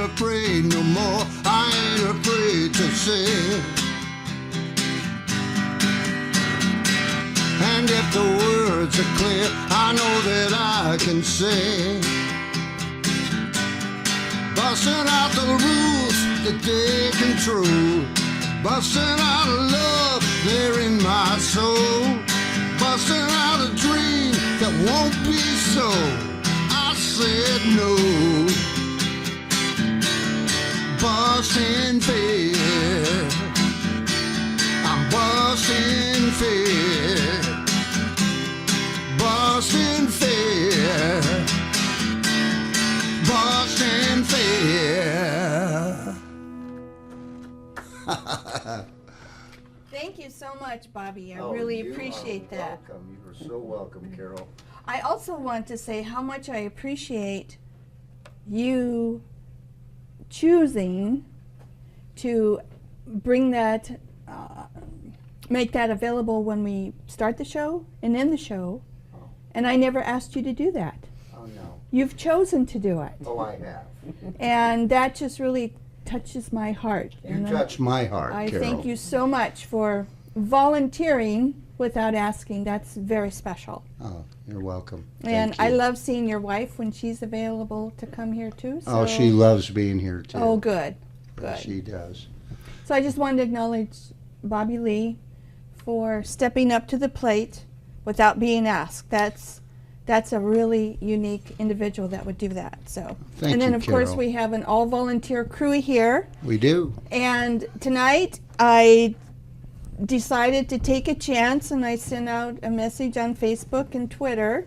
afraid no more. I ain't afraid to sing. And if the words are clear, I know that I can sing. Busting out the rules that they control. Busting out a love there in my soul. Busting out a dream that won't be so. I said no. Busting fair. I'm busting fair. Busting fair. Busting fair. Thank you so much, Bobby. I really appreciate that. Welcome. You are so welcome, Carol. I also want to say how much I appreciate you choosing to bring that, make that available when we start the show and end the show. Oh. And I never asked you to do that. Oh, no. You've chosen to do it. Oh, I have. And that just really touches my heart. You touch my heart, I Carol. thank you so much for volunteering without asking. That's very special. Oh, you're welcome. And Thank I you. love seeing your wife when she's available to come here too. Oh, so- she loves being here, too. Oh, good, good. She does. So I just wanted to acknowledge Bobby Lee for stepping up to the plate without being asked. That's a really unique individual that would do that. So, Thank and then you, of course Carol. we have an all-volunteer crew here. We do. And tonight I decided to take a chance, and I sent out a message on Facebook and Twitter,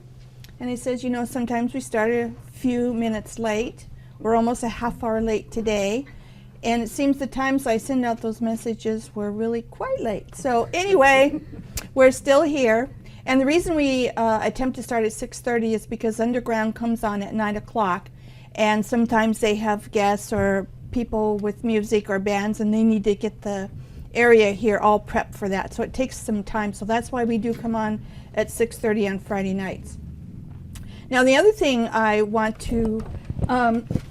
and it says, you know, sometimes we start a few minutes late. We're almost a half hour late today, and it seems the times I send out those messages were really quite late. So anyway, we're still here, and the reason we attempt to start at 6:30 is because Underground comes on at 9 o'clock, and sometimes they have guests or people with music or bands, and they need to get the area here all prepped for that. So it takes some time. So that's why we do come on at 6:30 on Friday nights. Now the other thing I want to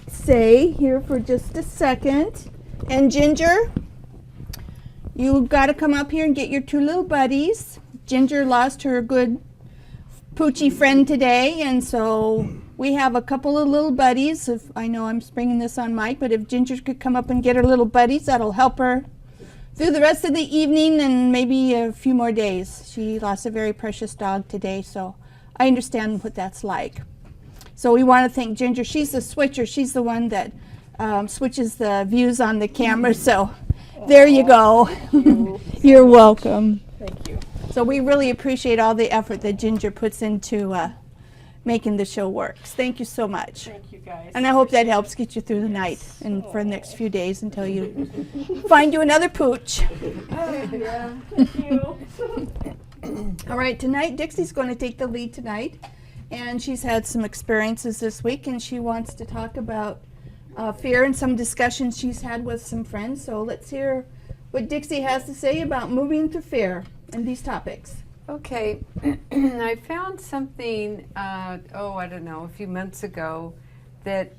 say here for just a second, and Ginger, you got to come up here and get your two little buddies. Ginger lost her good poochy friend today, and so we have a couple of little buddies. If I know I'm springing this on Mike, but if Ginger could come up and get her little buddies, that'll help her through the rest of the evening and maybe a few more days. She lost a very precious dog today, so I understand what that's like. So we want to thank Ginger. She's the switcher. She's the one that switches the views on the camera. So there you go. Thank you. You're welcome. Thank you. So we really appreciate all the effort that Ginger puts into making the show work. Thank you so much. Thank you, guys. And I hope that helps get you through the night and for the next few days until you find you another pooch. Yeah, thank you. All right, tonight Dixie's going to take the lead tonight, and she's had some experiences this week, and she wants to talk about fear and some discussions she's had with some friends. So let's hear what Dixie has to say about moving through fear and these topics. Okay, I found something, I don't know, a few months ago that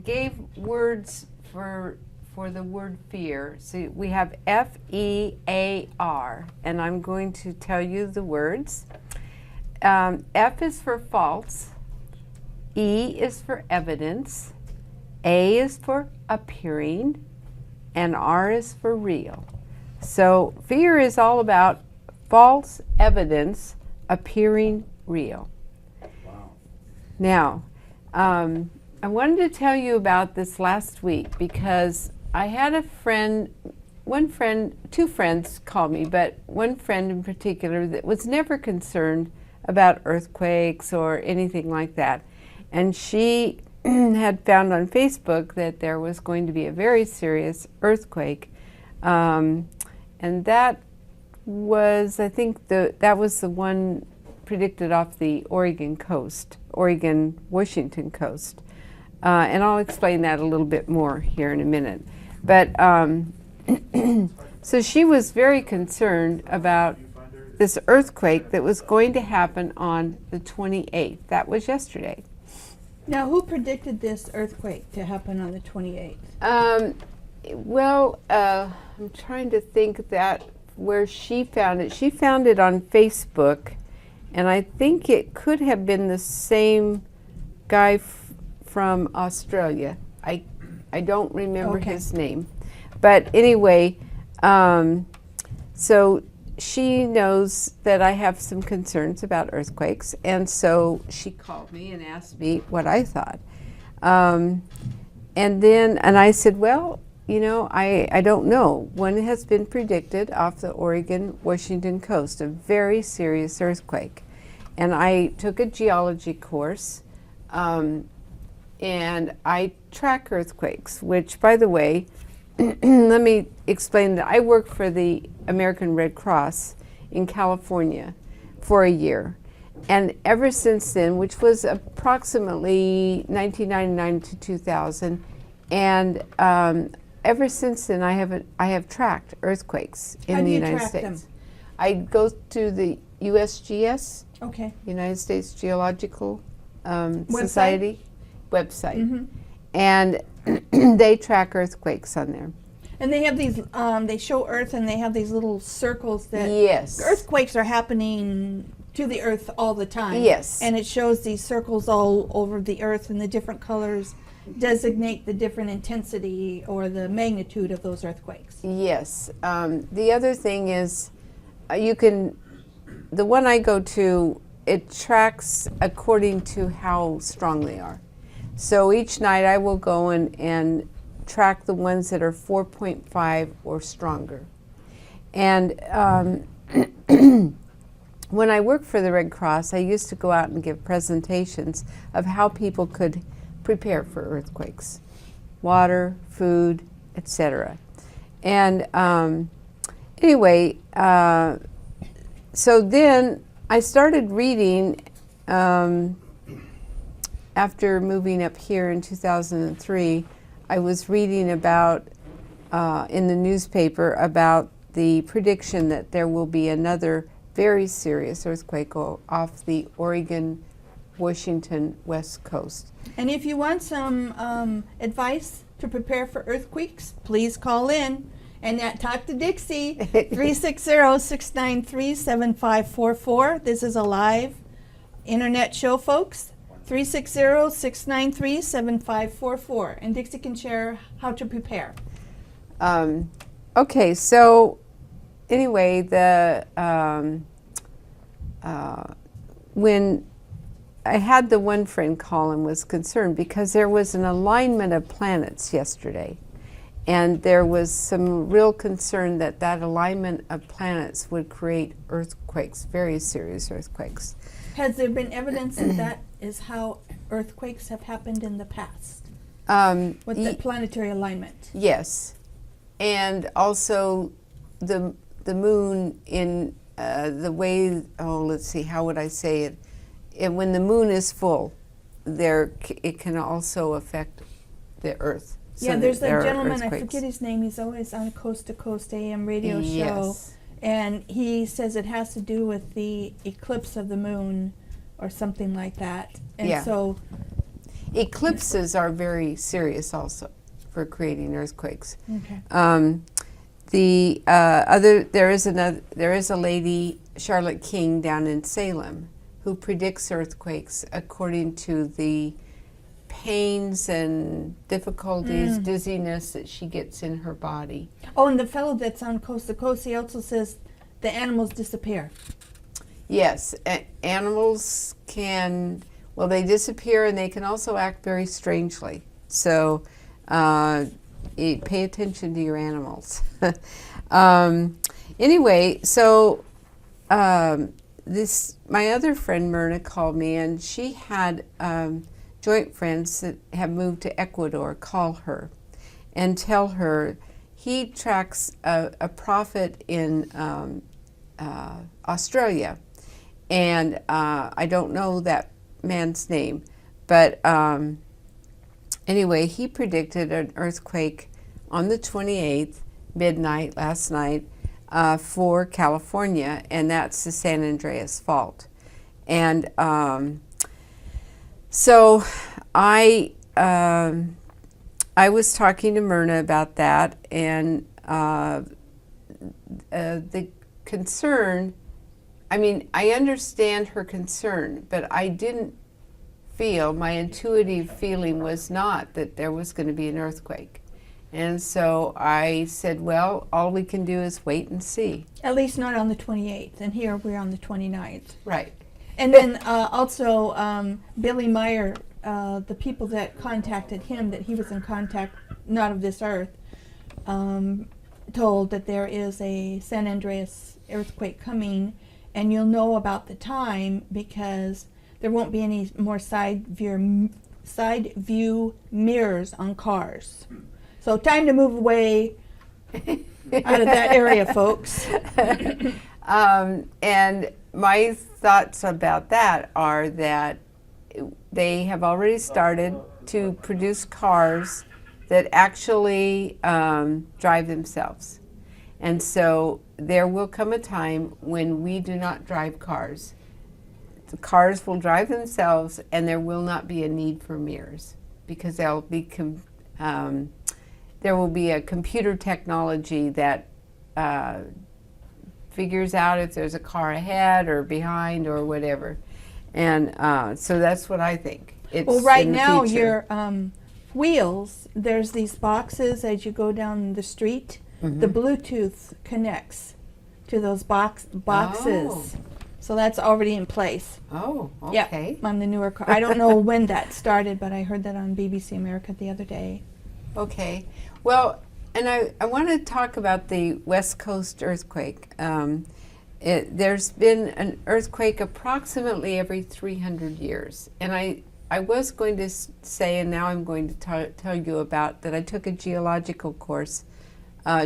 gave words for the word fear. So we have F-E-A-R, and I'm going to tell you the words. F is for false, E is for evidence, A is for appearing, and R is for real. So fear is all about false evidence appearing real. Wow. Now, I wanted to tell you about this last week because I had a friend, two friends called me, but one friend in particular that was never concerned about earthquakes or anything like that. And she had found on Facebook that there was going to be a very serious earthquake. And that was, I think, that was the one predicted off the Oregon-Washington coast. And I'll explain that a little bit more here in a minute. But so she was very concerned about this earthquake that was going to happen on the 28th. That was yesterday. Now, who predicted this earthquake to happen on the 28th? Well, I'm trying to think that where she found it. She found it on Facebook, and I think it could have been the same guy from Australia. I don't remember Okay. his name, but anyway, so she knows that I have some concerns about earthquakes, and so she called me and asked me what I thought. And I said, well, you know, I don't know. One has been predicted off the Oregon-Washington coast, a very serious earthquake. And I took a geology course, and I track earthquakes, which, by the way, let me explain that I work for the American Red Cross in California for a year. And ever since then, which was approximately 1999 to 2000, and ever since then, I have tracked earthquakes in How do the you United track States. them? I go to the USGS, Okay. United States Geological Website? Society website, Mhm. and they track earthquakes on there. And they have these, they show Earth and they have these little circles that Yes. earthquakes are happening to the Earth all the time. Yes. And it shows these circles all over the Earth, and the different colors designate the different intensity or the magnitude of those earthquakes. Yes. The other thing is, the one I go to, it tracks according to how strong they are. So each night I will go and track the ones that are 4.5 or stronger. And when I worked for the Red Cross, I used to go out and give presentations of how people could prepare for earthquakes: water, food, etc. And anyway, so then I started reading, after moving up here in 2003, I was reading about, in the newspaper, about the prediction that there will be another very serious earthquake off the Oregon-Washington west coast. And if you want some advice to prepare for earthquakes, please call in and talk to Dixie, 360-693-7544. This is a live internet show, folks. 360-693-7544. And Dixie can share how to prepare. Okay, so anyway, when I had the one friend call and was concerned because there was an alignment of planets yesterday, and there was some real concern that that alignment of planets would create earthquakes, very serious earthquakes. Has there been evidence that that is how earthquakes have happened in the past? With the planetary alignment? Yes, and also the moon in the way. Oh, let's see. How would I say it? When the moon is full, it can also affect the Earth. So Yeah, there's a there are gentleman, I earthquakes. forget his name, he's always on a Coast to Coast AM radio show. Yes. And he says it has to do with the eclipse of the moon or something like that. And Yeah. so, Eclipses are very serious also for creating earthquakes. okay. There is a lady, Charlotte King, down in Salem, who predicts earthquakes according to the pains and difficulties, dizziness that she gets in her body. Oh, and the fellow that's on Coast to Coast, he also says the animals disappear. Yes, animals they disappear, and they can also act very strangely. So pay attention to your animals. Anyway, so my other friend Myrna called me, and she had joint friends that have moved to Ecuador call her and tell her he tracks a prophet in Australia. And I don't know that man's name, but anyway, he predicted an earthquake on the 28th, midnight last night, for California, and that's the San Andreas Fault. And So I was talking to Myrna about that, and the concern, I mean, I understand her concern, but I didn't feel, my intuitive feeling was not that there was going to be an earthquake. And so I said, well, all we can do is wait and see. At least not on the 28th, and here we're on the 29th. Right. And then also Billy Meyer, the people that contacted him, that he was in contact, not of this earth, told that there is a San Andreas earthquake coming, and you'll know about the time because there won't be any more side view mirrors on cars. So time to move away out of that area, folks. And my thoughts about that are that they have already started to produce cars that actually drive themselves. And so there will come a time when we do not drive cars. The cars will drive themselves, and there will not be a need for mirrors because there will be a computer technology that figures out if there's a car ahead or behind or whatever. And so that's what I think. It's Well, right in the now, future. your wheels, there's these boxes as you go down the street. The Bluetooth connects to those boxes. Oh. So that's already in place. Oh, okay. Yeah, on the newer car. I don't know when that started, but I heard that on BBC America the other day. Okay. Well, and I want to talk about the West Coast earthquake. There's been an earthquake approximately every 300 years. And I was going to say, and now I'm going to tell you about that I took a geology course in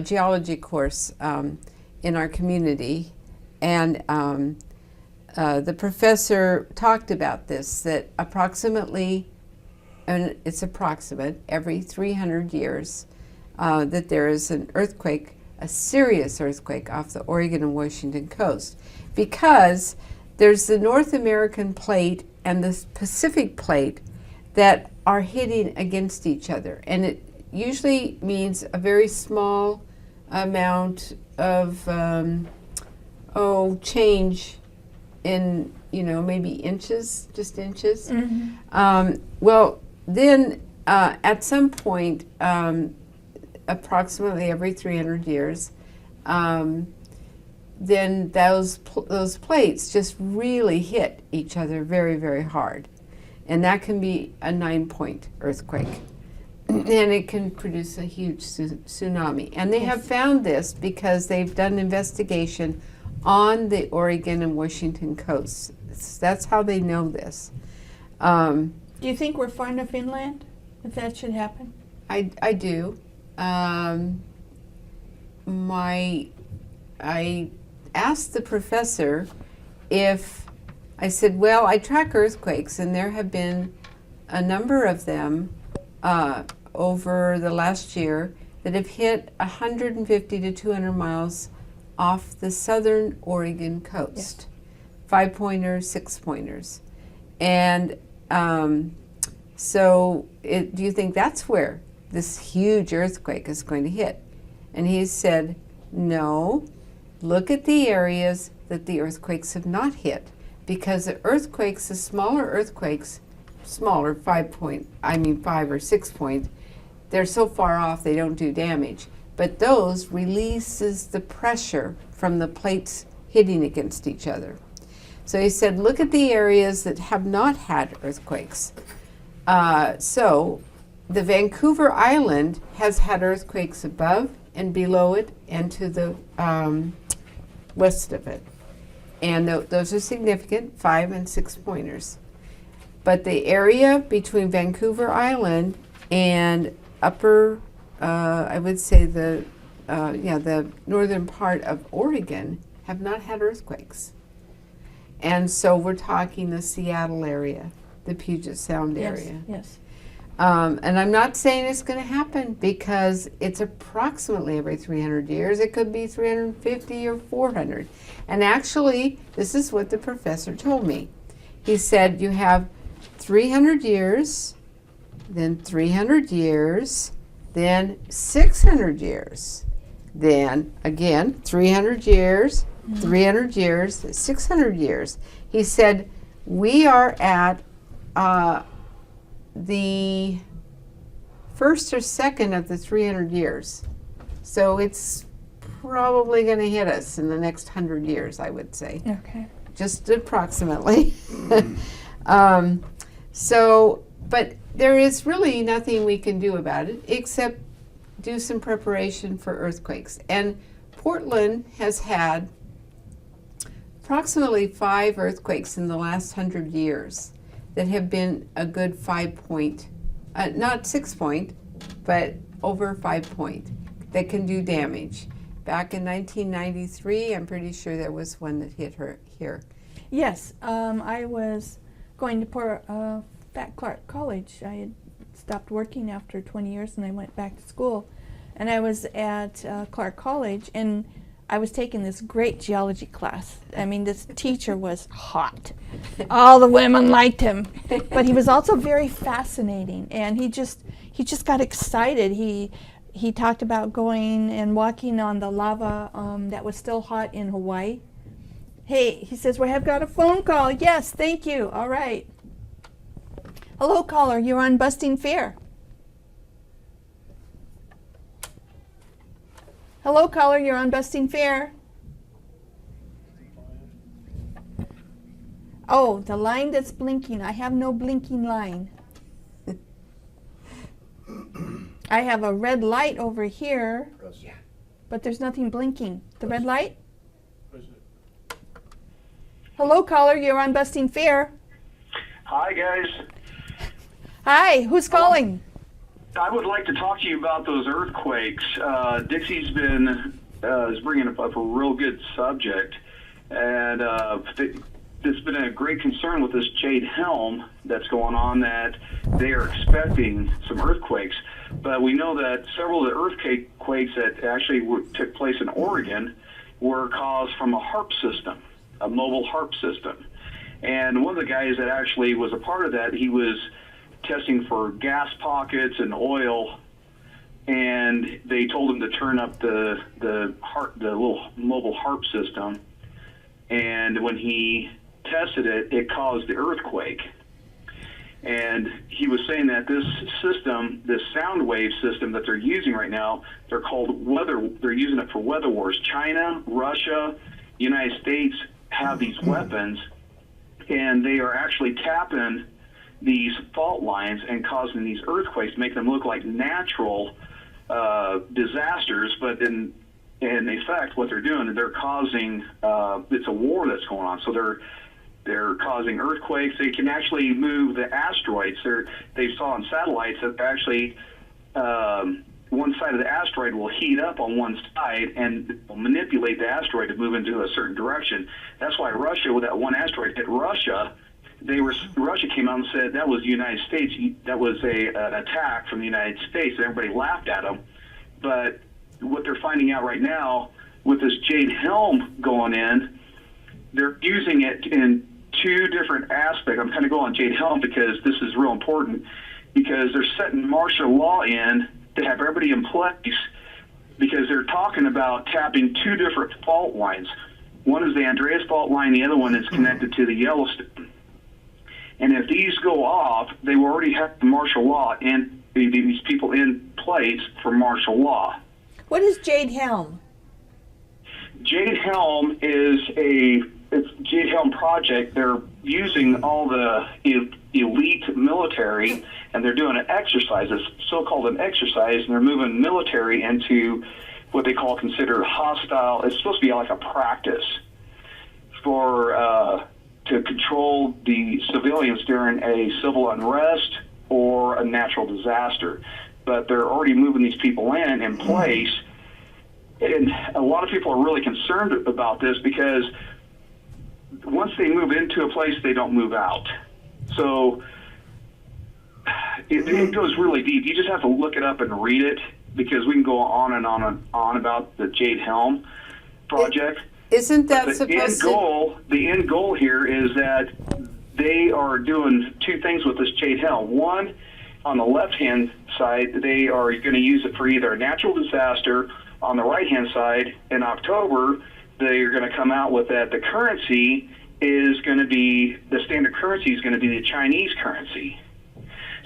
our community. And the professor talked about this, that approximately, and it's approximate, every 300 years, that there is an earthquake, a serious earthquake off the Oregon and Washington coast, because there's the North American plate and the Pacific plate that are hitting against each other. And it usually means a very small amount of change in, maybe inches, just inches. Well, then at some point, approximately every 300 years, then those plates just really hit each other very, very hard. And that can be a 9-point earthquake. And it can produce a huge tsunami. And they have found this because they've done investigation on the Oregon and Washington coasts. That's how they know this. Do you think we're far enough inland if that should happen? I do. I asked the professor if, I said, well, I track earthquakes, and there have been a number of them over the last year that have hit 150 to 200 miles off the southern Oregon coast. 5-pointers, 6-pointers. And so do you think that's where this huge earthquake is going to hit? And he said, no, look at the areas that the earthquakes have not hit, because the earthquakes, the smaller earthquakes, smaller 5 or 6 point, they're so far off they don't do damage. But those releases the pressure from the plates hitting against each other. So he said, look at the areas that have not had earthquakes. So the Vancouver Island has had earthquakes above and below it and to the west of it. And those are significant, 5 and 6 pointers. But the area between Vancouver Island and upper, I would say the northern part of Oregon have not had earthquakes. And so we're talking the Seattle area, the Puget Sound area. Yes. And I'm not saying it's going to happen because it's approximately every 300 years. It could be 350 or 400. And actually, this is what the professor told me. He said you have 300 years, then 300 years, then 600 years. Then again, 300 years, 300 years, 600 years. He said, we are at the first or second of the 300 years. So it's probably going to hit us in the next 100 years, I would say, Okay. just approximately. But there is really nothing we can do about it except do some preparation for earthquakes. And Portland has had approximately 5 earthquakes in the last 100 years that have been a good 5 point, not 6 point, but over 5 point, that can do damage. Back in 1993, I'm pretty sure there was one that hit her here. Yes, I was going to Fat Clark College. I had stopped working after 20 years and I went back to school. And I was at Clark College and I was taking this great geology class. I mean, this teacher was hot. All the women liked him. But he was also very fascinating and he just got excited. He talked about going and walking on the lava that was still hot in Hawaii. Hey, he says, we have got a phone call. Yes, thank you. All right. Hello, caller. You're on Busting Fair. Hello, caller. You're on Busting Fair. Oh, the line that's blinking. I have no blinking line. I have a red light over here, but there's nothing blinking. The red light? Hello, caller. You're on Busting Fair. Hi, guys. Hi. Who's calling? I would like to talk to you about those earthquakes. Dixie's is bringing up a real good subject, and there's been a great concern with this Jade Helm that's going on, that they are expecting some earthquakes. But we know that several of the earthquakes that actually took place in Oregon were caused from a HARP system, a mobile HARP system. And one of the guys that actually was a part of that, he was testing for gas pockets and oil, and they told him to turn up the little mobile HARP system. And when he tested it, it caused the earthquake. And he was saying that this system, this sound wave system that they're using right now, they're using it for weather wars. China, Russia, United States have these weapons, and they are actually tapping these fault lines and causing these earthquakes, make them look like natural disasters, but in effect, what they're doing, they're causing, it's a war that's going on. So they're causing earthquakes. They can actually move the asteroids. They saw on satellites that actually one side of the asteroid will heat up on one side and will manipulate the asteroid to move into a certain direction. That's why Russia, with that one asteroid hit Russia, Russia came out and said that was the United States. That was an attack from the United States. And everybody laughed at them. But what they're finding out right now with this Jade Helm going in, they're using it in 2 different aspects. I'm kind of going on Jade Helm because this is real important, because they're setting martial law in to have everybody in place, because they're talking about tapping 2 different fault lines. One is the Andreas fault line, the other one is connected to the Yellowstone. And if these go off, they will already have the martial law and these people in place for martial law. What is Jade Helm? Jade Helm is it's Jade Helm project. They're using all the elite military, and they're doing an exercise. It's so-called an exercise, and they're moving military into what they considered hostile. It's supposed to be like a practice for to control the civilians during a civil unrest or a natural disaster. But they're already moving these people in place. And a lot of people are really concerned about this because once they move into a place, they don't move out. So it goes really deep. You just have to look it up and read it, because we can go on and on and on about the Jade Helm project. Isn't that The end goal here is that they are doing two things with this jade helm. One, on the left-hand side, they are going to use it for either a natural disaster. On the right-hand side, in October, they are going to come out with that. The currency is going to be, the standard currency is going to be the Chinese currency.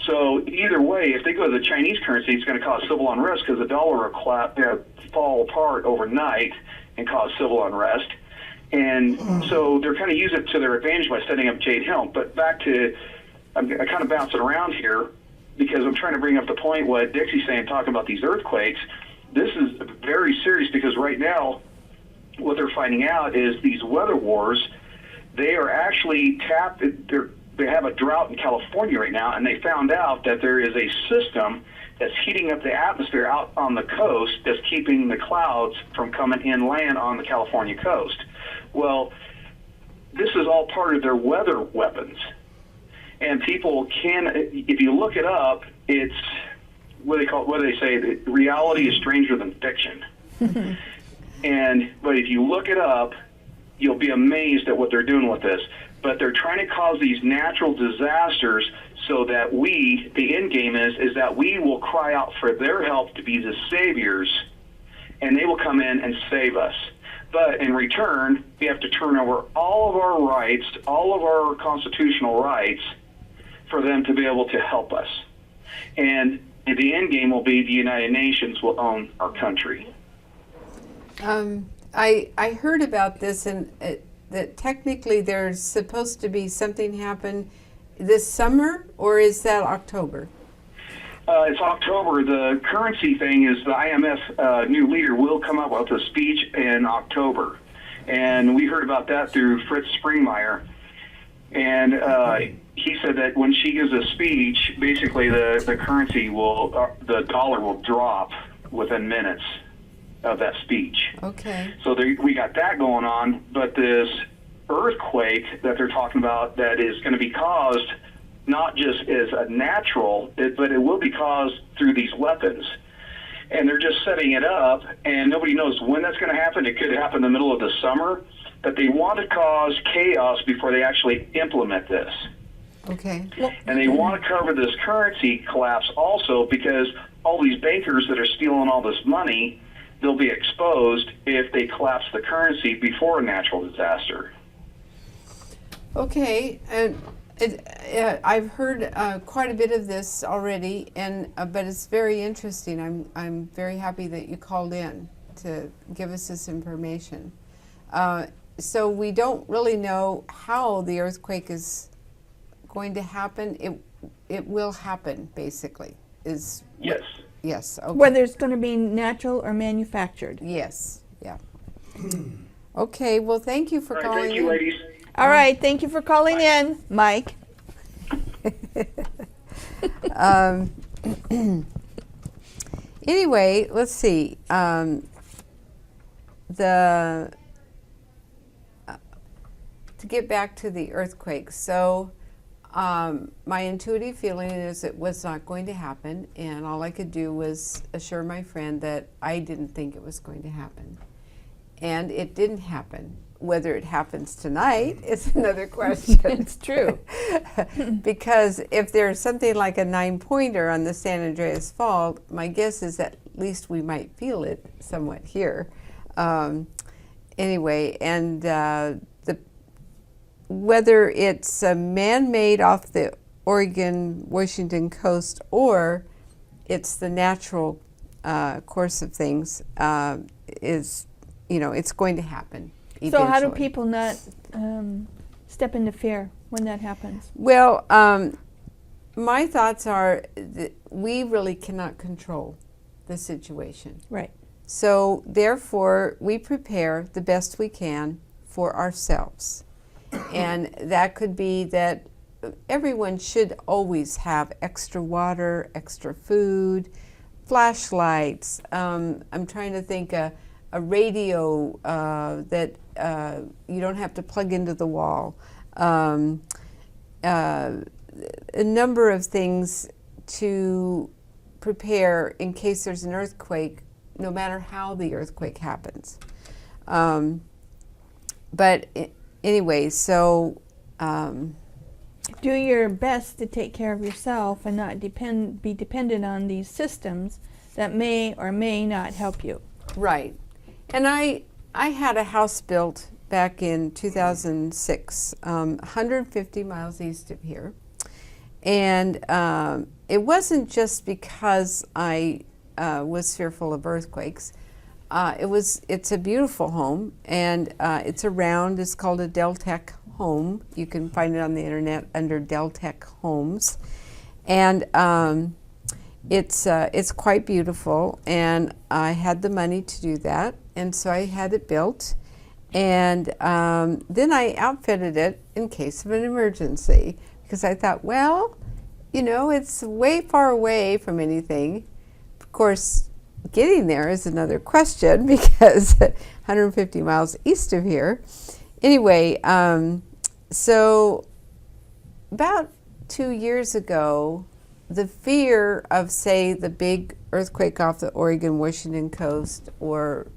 So either way, if they go to the Chinese currency, it's going to cause civil unrest because the dollar will fall apart overnight and cause civil unrest. And so they're kind of using it to their advantage by setting up jade helm. But back to, I'm kind of bouncing around here because I'm trying to bring up the point what Dixie's saying, talking about these earthquakes. This is very serious because right now what they're finding out is these weather wars, they are actually they have a drought in California right now, and they found out that there is a system that's heating up the atmosphere out on the coast that's keeping the clouds from coming inland on the California coast. Well, this is all part of their weather weapons. And people can, if you look it up, it's what do they say? Reality is stranger than fiction. But if you look it up, you'll be amazed at what they're doing with this. But they're trying to cause these natural disasters so that the end game is that we will cry out for their help to be the saviors, and they will come in and save us. But in return, we have to turn over all of our rights, all of our constitutional rights, for them to be able to help us. And the end game will be the United Nations will own our country. I heard about this, and that technically there's supposed to be something happen this summer, or is that October? It's October. The currency thing is the IMF new leader will come up with a speech in October. And we heard about that through Fritz Springmeier. And he said that when she gives a speech, basically the currency the dollar will drop within minutes of that speech. Okay. So we got that going on, but this earthquake that they're talking about that is going to be caused not just as a natural, but it will be caused through these weapons. And they're just setting it up, and nobody knows when that's going to happen. It could happen in the middle of the summer, but they want to cause chaos before they actually implement this. Okay. And they want to cover this currency collapse also because all these bankers that are stealing all this money, they'll be exposed if they collapse the currency before a natural disaster. Okay, and I've heard quite a bit of this already, and but it's very interesting. I'm very happy that you called in to give us this information. So we don't really know how the earthquake is going to happen. It will happen, basically. Yes. Yes. Okay. Whether it's going to be natural or manufactured. Yes. Yeah. Okay. Well, thank you for All right, calling thank you, in. ladies. All right, thank you for calling in, Mike. Anyway, let's see. To get back to the earthquake, so my intuitive feeling is it was not going to happen, and all I could do was assure my friend that I didn't think it was going to happen. And it didn't happen. Whether it happens tonight is another question. It's true. Because if there's something like a 9-pointer on the San Andreas Fault, my guess is at least we might feel it somewhat here. Anyway, and whether it's man-made off the Oregon-Washington coast or it's the natural course of things, is, it's going to happen. So how do eventually. people not step into fear when that happens? Well, my thoughts are that we really cannot control the situation. Right. So therefore, we prepare the best we can for ourselves. And that could be that everyone should always have extra water, extra food, flashlights. I'm trying to think a radio that you don't have to plug into the wall. A number of things to prepare in case there's an earthquake, no matter how the earthquake happens. But anyway, so do your best to take care of yourself and not be dependent on these systems that may or may not help you. Right. And I had a house built back in 2006, 150 miles east of here. And it wasn't just because I was fearful of earthquakes. It's a beautiful home, and it's called a Deltec home. You can find it on the internet under Deltec Homes. And it's quite beautiful, and I had the money to do that, and so I had it built. And then I outfitted it in case of an emergency, because I thought, well, it's way far away from anything. Of course, getting there is another question because 150 miles east of here. Anyway, so about 2 years ago, the fear of, say, the big earthquake off the Oregon-Washington coast or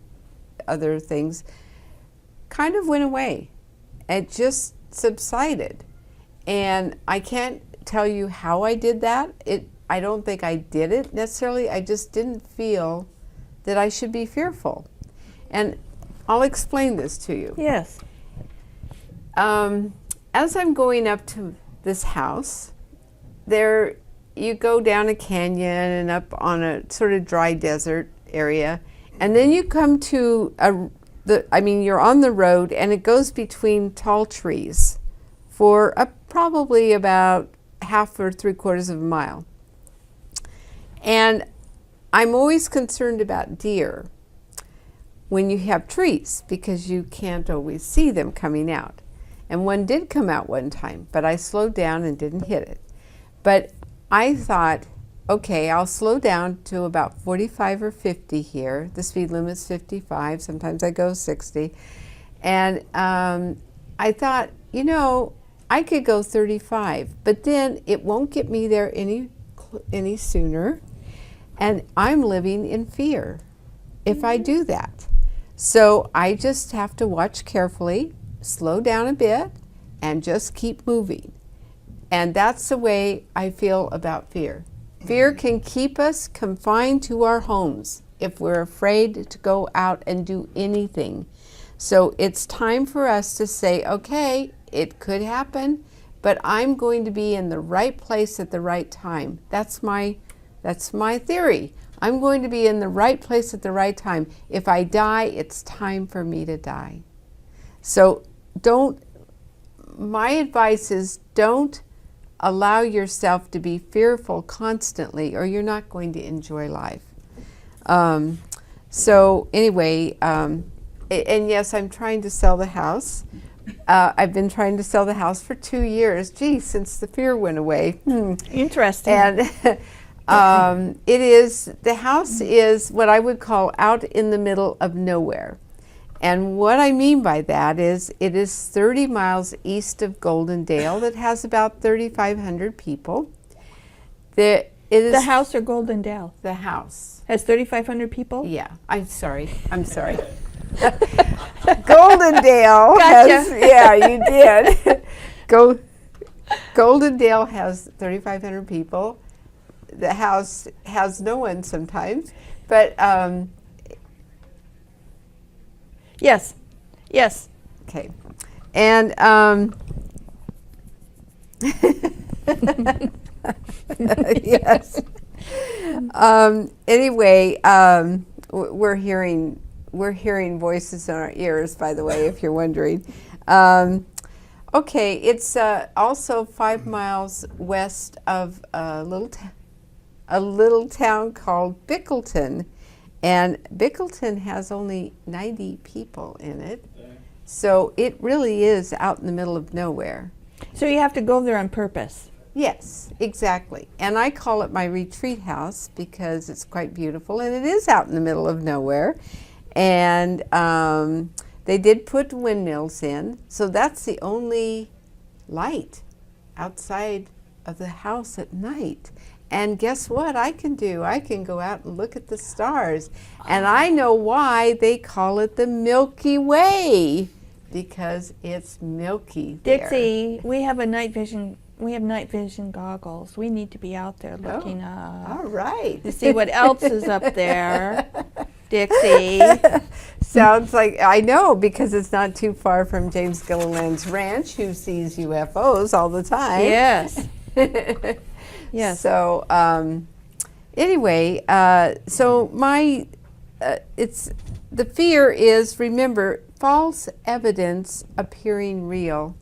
other things kind of went away. It just subsided. And I can't tell you how I did that. I don't think I did it necessarily. I just didn't feel that I should be fearful. And I'll explain this to you. Yes. As I'm going up to this house, you go down a canyon and up on a sort of dry desert area, and then you come to you're on the road, and it goes between tall trees for probably about half or 3/4 of a mile. And I'm always concerned about deer when you have trees, because you can't always see them coming out. And one did come out one time, but I slowed down and didn't hit it. But I thought, okay, I'll slow down to about 45 or 50 here. The speed limit's 55. Sometimes I go 60. And I thought, I could go 35, but then it won't get me there any sooner. And I'm living in fear if I do that. So I just have to watch carefully, slow down a bit, and just keep moving. And that's the way I feel about fear. Fear can keep us confined to our homes if we're afraid to go out and do anything. So it's time for us to say, okay, it could happen, but I'm going to be in the right place at the right time. That's my theory. I'm going to be in the right place at the right time. If I die, it's time for me to die. So my advice is don't allow yourself to be fearful constantly, or you're not going to enjoy life. So anyway, and yes, I'm trying to sell the house. I've been trying to sell the house for 2 years. Gee, since the fear went away. Interesting. And the house is what I would call out in the middle of nowhere. And what I mean by that is it is 30 miles east of Goldendale that has about 3,500 people. The house or Goldendale? The house. Has 3,500 people? Yeah, I'm sorry. Goldendale Gotcha. has, yeah, you did. Goldendale has 3,500 people. The house has no one sometimes, but Yes. okay. And yes. Anyway, we're hearing voices in our ears, by the way, if you're wondering. Okay, it's also 5 miles west of a little town called Bickleton. And Bickleton has only 90 people in it. So it really is out in the middle of nowhere. So you have to go there on purpose. Yes, exactly. And I call it my retreat house because it's quite beautiful, and it is out in the middle of nowhere. And they did put windmills in, so that's the only light outside of the house at night. And guess what I can do? I can go out and look at the stars. And I know why they call it the Milky Way, because it's milky there. Dixie, we have a night vision we have night vision goggles. We need to be out there looking All right. to see what else is up there. Dixie. Sounds like, I know, because it's not too far from James Gilliland's ranch, who sees UFOs all the time. Yes. Yes. So anyway, so my it's the fear is, remember, false evidence appearing real,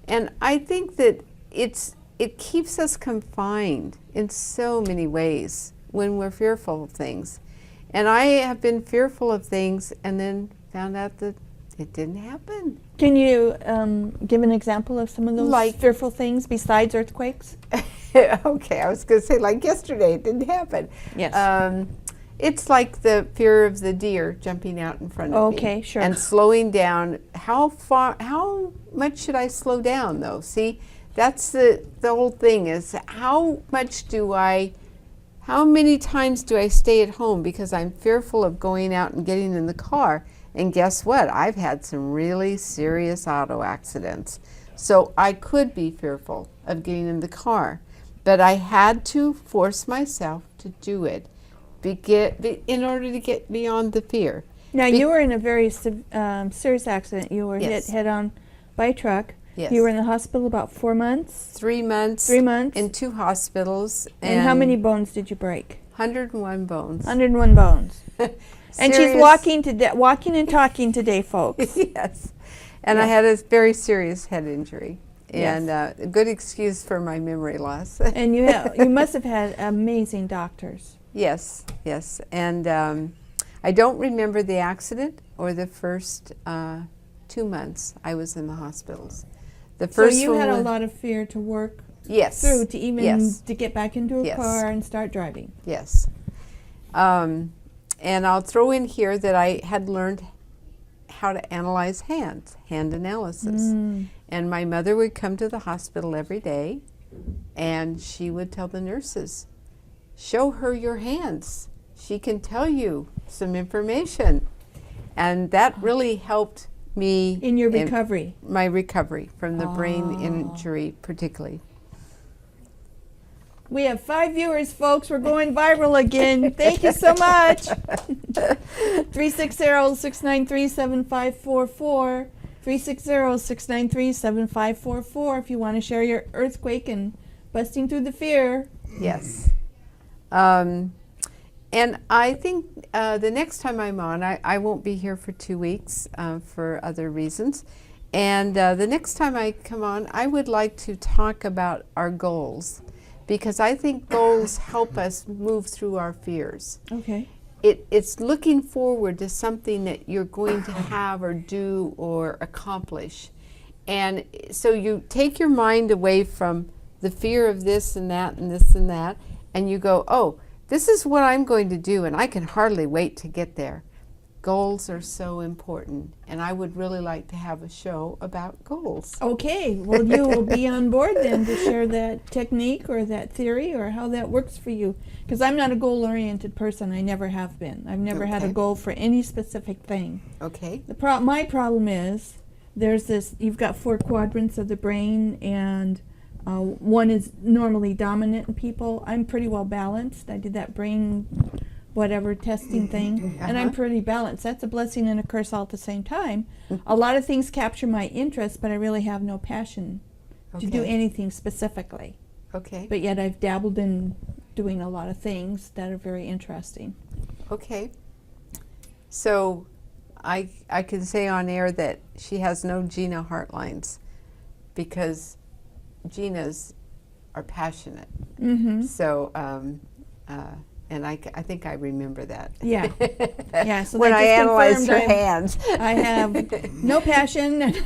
and I think that it keeps us confined in so many ways when we're fearful of things. And I have been fearful of things and then found out that it didn't happen. Can you give an example of some of those Like- fearful things besides earthquakes? Okay, I was going to say, like yesterday, it didn't happen. Yes. It's like the fear of the deer jumping out in front of me. Okay, sure. And slowing down. How much should I slow down, though? See, that's the whole thing is, how many times do I stay at home because I'm fearful of going out and getting in the car? And guess what? I've had some really serious auto accidents. So I could be fearful of getting in the car. But I had to force myself to do it in order to get beyond the fear. Now, you were in a very serious accident. You were Yes. hit head-on by a truck. Yes. You were in the hospital about 4 months. 3 months. 3 months. In 2 hospitals. And how many bones did you break? 101 bones. 101 bones. And she's Serious- walking and talking today, folks. Yes. And I Yes. had a very serious head injury. Yes. And a good excuse for my memory loss. And you must have had amazing doctors. Yes, yes. And I don't remember the accident or the first 2 months I was in the hospitals. The So first you one had a was- lot of fear to work yes, through to even yes, to get back into a Yes. car and start driving. yes. And I'll throw in here that I had learned how to analyze hand analysis. And my mother would come to the hospital every day, and she would tell the nurses, show her your hands. She can tell you some information. And that really helped me In your recovery. my recovery from the brain injury particularly. We have 5 viewers, folks. We're going viral again. Thank you so much. 360-693-7544. 360-693-7544 if you want to share your earthquake and busting through the fear. Yes. And I think the next time I'm on, I won't be here for 2 weeks for other reasons. And the next time I come on, I would like to talk about our goals, because I think goals help us move through our fears. Okay. It's looking forward to something that you're going to have or do or accomplish. And so you take your mind away from the fear of this and that and this and that, and you go, oh, this is what I'm going to do, and I can hardly wait to get there. Goals are so important, and I would really like to have a show about goals. Okay. Well, you will be on board then to share that technique or that theory or how that works for you. Because I'm not a goal-oriented person. I never have been. I've never had a Okay. goal for any specific thing. Okay? My problem is there's this, you've got 4 quadrants of the brain, and one is normally dominant in people. I'm pretty well balanced. I did that brain whatever testing thing, and I'm pretty balanced. That's a blessing and a curse all at the same time. A lot of things capture my interest, but I really have no passion to do Okay. anything specifically. Okay. But yet I've dabbled in doing a lot of things that are very interesting. Okay. So I can say on air that she has no Gina Heartlines, because Ginas are passionate. Mm-hmm. So, and I think I remember that. Yeah. Yeah, so when that I just analyzed her confirmed hands. I have no passion and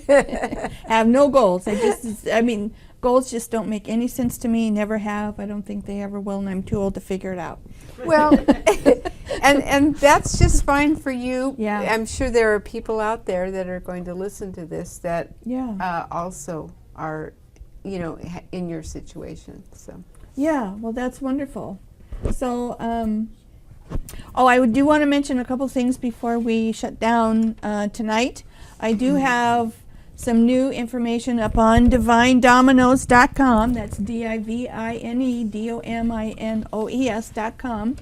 I have no goals. I mean, goals just don't make any sense to me, never have. I don't think they ever will, and I'm too old to figure it out. Well, and that's just fine for you. Yeah. I'm sure there are people out there that are going to listen to this that Yeah. also are, in your situation. So. Yeah, well, that's wonderful. So, I do want to mention a couple things before we shut down tonight. I do have some new information up on divinedominoes.com. That's DIVINEDOMINOES.com.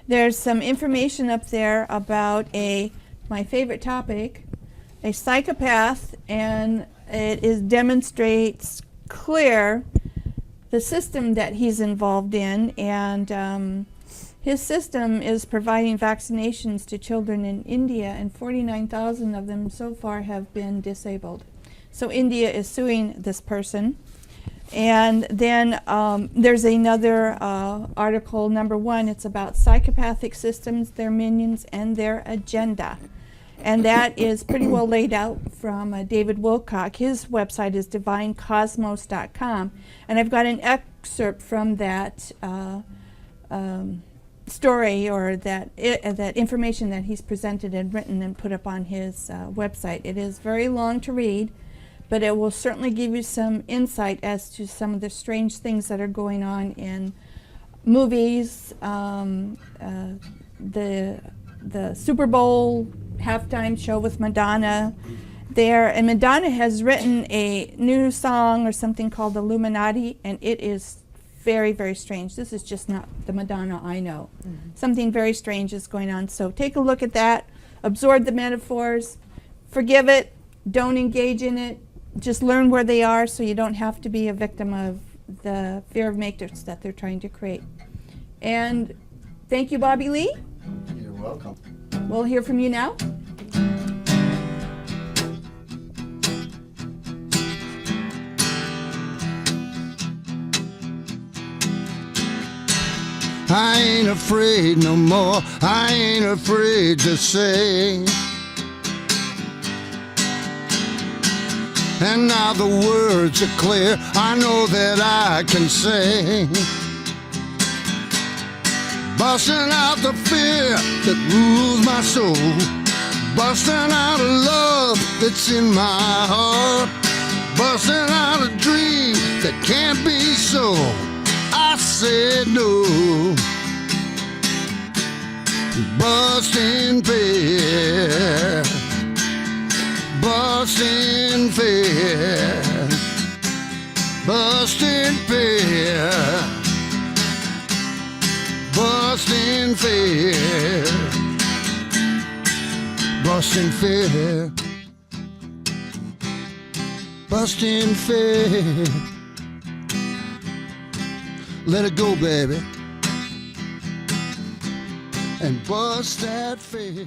There's some information up there about my favorite topic, a psychopath, and it demonstrates clear the system that he's involved in, and his system is providing vaccinations to children in India, and 49,000 of them so far have been disabled. So India is suing this person. And then there's another article, number 1. It's about psychopathic systems, their minions, and their agenda. And that is pretty well laid out from David Wilcock. His website is divinecosmos.com. And I've got an excerpt from that story, or that information that he's presented and written and put up on his website. It is very long to read, but it will certainly give you some insight as to some of the strange things that are going on in movies, the Super Bowl halftime show with Madonna there. And Madonna has written a new song or something called Illuminati, and it is very, very strange. This is just not the Madonna I know. Something very strange is going on. So take a look at that, absorb the metaphors, forgive it, don't engage in it, just learn where they are so you don't have to be a victim of the fear of matrix that they're trying to create. And thank you, Bobby Lee. You're welcome. We'll hear from you now. I ain't afraid no more, I ain't afraid to say. And now the words are clear, I know that I can say. Busting out the fear that rules my soul, busting out a love that's in my heart, busting out a dream that can't be so. I said no. Busting fear, busting fear, busting fear, busting fear, busting fear, busting fear. Let it go, baby, and bust that fear.